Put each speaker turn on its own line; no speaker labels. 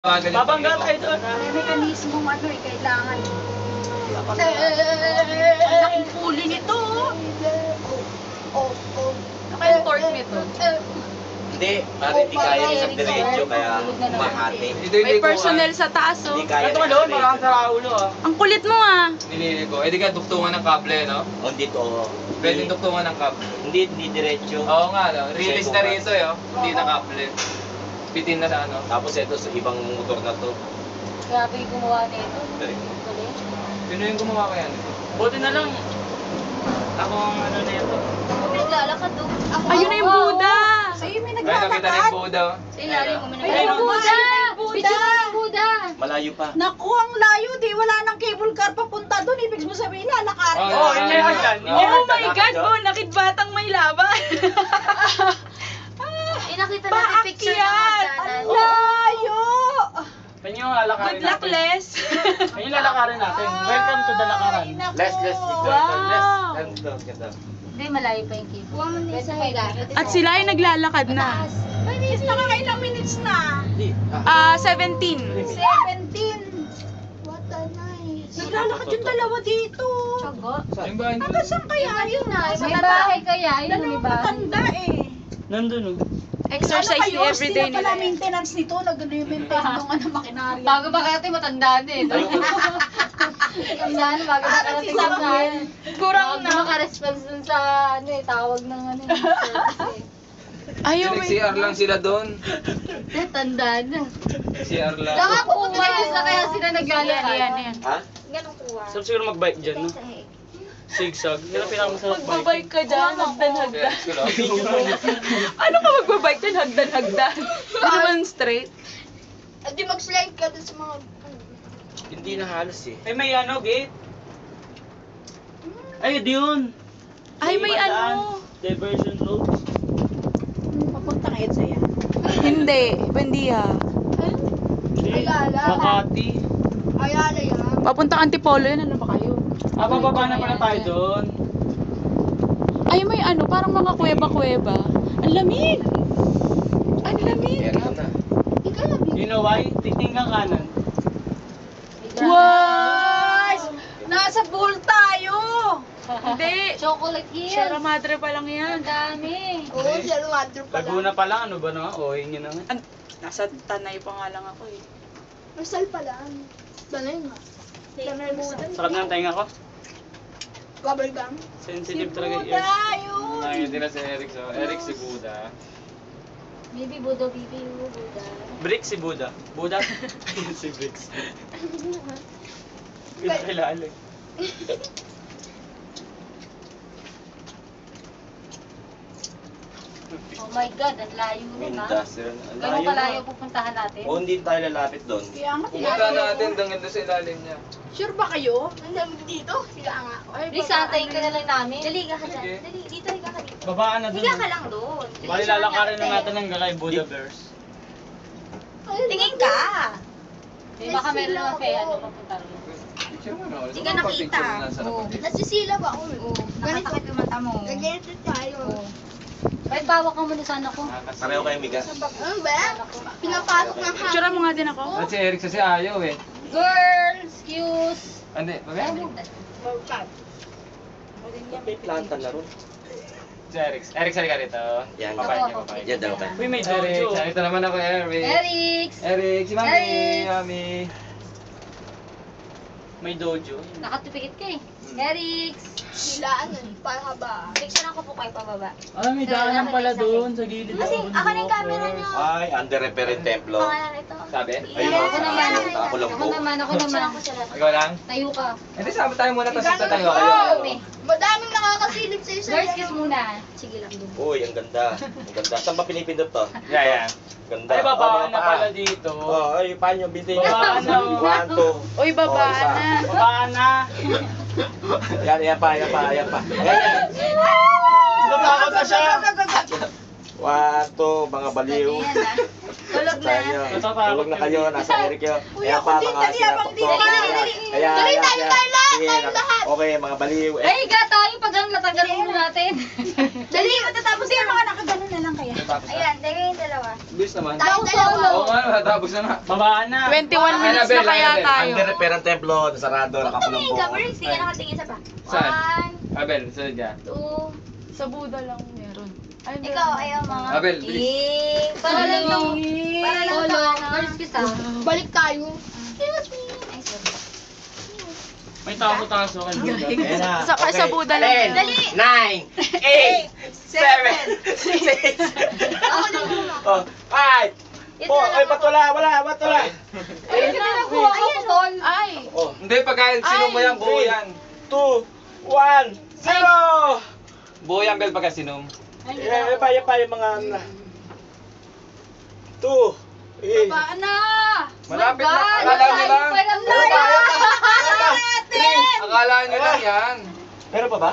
Babangga tayo doon.
May mekanismong kailangan. Ang laking puli nito.
Ano yung torque nito?
Hindi, parang hindi kaya isang diretso kaya umahati.
May personnel sa taas, oh.
Hindi kaya
Ito ano, marang sa ulo ah.
Ang kulit mo, ah.
Nilili ko. Eh di ka duktungan ng kable, no?
O dito,
Pwede duktungan ng kable.
hindi diretso.
Oo nga, no? Release na rito, eh, oh. Hindi na kable. Pitin na sa ano.
Tapos ito sa ibang motor na to.
Grabe yung gumawa nito.
Sino yung gumawa kaya nito?
Buti na lang. Ako ang ano na ito.
Naglalakad doon.
Ayun na yung Buddha.
Sa'yo may
Ay, nakita na yung Buddha.
Sa ilalim mo
Ayun,
Ayun, Buddha!
Buddha!
Buddha!
Malayo pa.
Naku, ang layo, di wala nang cable car papunta doon. Ibig mo sabihin, lalakarin.
Oh, hindi hagdan. Hindi
Oh
hagdan.
my God, oh, nakidbatang may laban.
Nakita natin picture ng hagdanan.
Ang layo!
Yan yung lalakarin
Good luck,
natin.
Les.
Yan yung lalakarin natin. Welcome to the lakaran.
Less,
Wow.
Ganda.
Hindi, malayo pa yung cable. Huwag mo na sa higa.
At sila ay naglalakad na.
Is nakakailang minutes na.
17.
17. What a nice. Naglalakad yung dalawa dito.
Tsaga.
Yung ba?
Hanggang saan kaya yun na?
May bahay kaya. Ayun, may
Dalawang
bahay.
matanda eh.
Nandun oh.
Exercise ni everyday
Sila pala
nila.
maintenance nito. Nag-maintain ng ano, makinarya.
Bago ba kaya matanda na eh, no? Matanda na, bago ba karating sa bahay.
Kurang
Bago
na.
maka-response dun sa, ano eh, tawag ng ano eh, service eh.
Ayaw, may...
CR lang sila doon.
Tanda na.
CR lang.
Nakapupunta na kaya sila naglalakad.
Yan.
Ha?
Ganun kuha.
Saan siguro mag-bike dyan, no? Zigzag. Yan ang pinakamasarap bike.
Magbabike ka dyan, hagdan-hagdan.
Yes, ko lang.
Ano ka magbabike dyan, hagdan-hagdan? Hindi naman straight.
At di mag-slide ka dun sa mga...
Hindi na halos eh.
Ay, may ano, gate. Ay, yun.
Ay, may
Daan.
ano.
Diversion roads.
Papuntang EDSA yan.
Hindi, Bendia.
Ayala.
Makati.
Ayala yan.
Papunta Antipolo yun, ano ba kayo?
Bababa na pala tayo doon.
Ay, may ano, parang mga kuweba-kuweba. Ang lamig! Ang lamig!
Meron na.
You know why? Tingting kang kanan.
Wow!
Nasa pool tayo.
Hindi!
Chocolate Hills.
Sierra Madre pa lang yan.
Ang dami.
Oo, siya lumadro pala.
Laguna pa lang, ano ba na? Ohin nyo na nga.
Nasa Tanay pa nga lang ako eh.
Rizal pala. Tanay nga. Tanay mo.
Sakit na ang tainga ko.
Bubble gum.
Sensitive talaga yung ears.
Tayo.
Nakikita na si Eric. So, Eric si Buddha.
Maybe Budo, baby, Buda.
Brick si Buddha. Buddha? Ayun si Bricks. Pinakilala eh.
Oh my God, ang layo nun ha.
Industrial.
Gano'ng kalayo pupuntahan natin?
O hindi tayo lalapit doon.
Kaya nga,
Pumunta natin hanggang doon sa ilalim niya.
Sure ba kayo? Nandang dito? Sila nga.
Please, antayin ka na lang namin.
Dali ka
Sige.
dyan. Dali, dito higa ka dito.
Babaan na doon.
Higa ka lang doon.
Bali lalakarin na natin ng Galay Buddha Bears.
Tingin ka.
Baka meron naman kaya ano papunta rin.
Hindi ka nakita.
Nasisilab ako.
Nakatakip yung mata mo.
Ganito tayo.
Kahit bawak ka muna sana ko.
Pareho kayo miga.
Ano ba? Pinapasok ng hangin.
Picture mo nga din ako.
At si Eric kasi ayaw eh.
Girl, excuse.
Hindi, bagay.
May planta na ron.
Si Eric. Eric, salika dito.
Yan.
Papayin niyo, papayin niyo.
Yan daw kayo.
Uy, may
Eric,
dojo.
ito naman ako, Eric.
Eric.
Eric, si Mami.
Eric.
Mami.
May dojo.
Nakatipikit ka eh. Eric.
Sila ano, pahaba.
Picture ako po kayo pababa.
Ah, may daanan pala doon sa gilid.
Kasi
ng
ako na yung
bundok,
camera
girls.
niyo.
Ay, under-referent templo.
Pangalan ito.
Sabi?
Ayun,
Ako naman.
ako lang po.
Ako naman.
Picture ako sila.
Ikaw lang?
Tayo ka.
Hindi, sama tayo muna, tapos
Gano'n
tayo
po.
kayo.
Madaming nakakasilip sa isa.
Girls, kiss muna.
Sige lang doon.
Uy, ang ganda. Ang ganda. Saan ba pinipindot to?
Yeah.
Ganda.
Ay, babaan
mga
na
paa.
pala dito.
Oh, ay, paano yung binti niya?
Babaan na.
1, 2.
Uy, babaan
isa.
na.
Babaan na.
Yan pa. Yan.
Natakot na siya.
1, 2, mga baliw.
Ayan ah.
Tulog
nyo.
Natatakot
Tulog na
yun.
kayo, nasa Eric yun.
Uy,
Ayan
ako
pa,
din,
mga
dali, abang
sinatok
din.
to.
Dali, dali.
Ayan,
Dali,
ayan,
tayo,
ayan.
tayo lahat,
Sige,
tayo lahat.
okay, mga baliw.
Ay, higa tayo pag ang natanggalin mo natin.
Dali, matatapos yan mga nakaganon na lang kaya.
Tapos na.
Ayan, dali yung dalawa.
Bilis naman.
Tayo dalawa.
Oo nga, natapos na nga.
Babaan na.
21 minutes na kaya
Annabelle.
tayo.
Ang repair templo, nasarado, nakapulang po.
Gabriel, hindi ka nakatingin sa pa.
Saan?
1,
Abel, sunod ka.
2,
Sa Buda lang meron. Ay, hindi.
ikaw, ayaw mga.
Abel, bilis.
Para lang ng... Para lang
Polo,
ng...
first kiss ah.
Balik tayo.
Ay, sorry.
May taso-taso ka na.
Ayan na.
Sa Buda lang.
10, 9, 8, 7, 6, oh, 5, 4, ay, ba't wala, ba't wala?
Ayun na, nakuha ko ko, Tol.
Ay!
Oh,
Hindi, pagka sinum mo yan, buo yan.
2, 1, 0!
Buo yan, Bel, pagka sinum.
Yan pa yung mga 2,
Baba na!
Malapit na.
God,
Akala nyo lang.
tayo pa lang tayo.
Akala nyo lang yan.
Meron pa ba?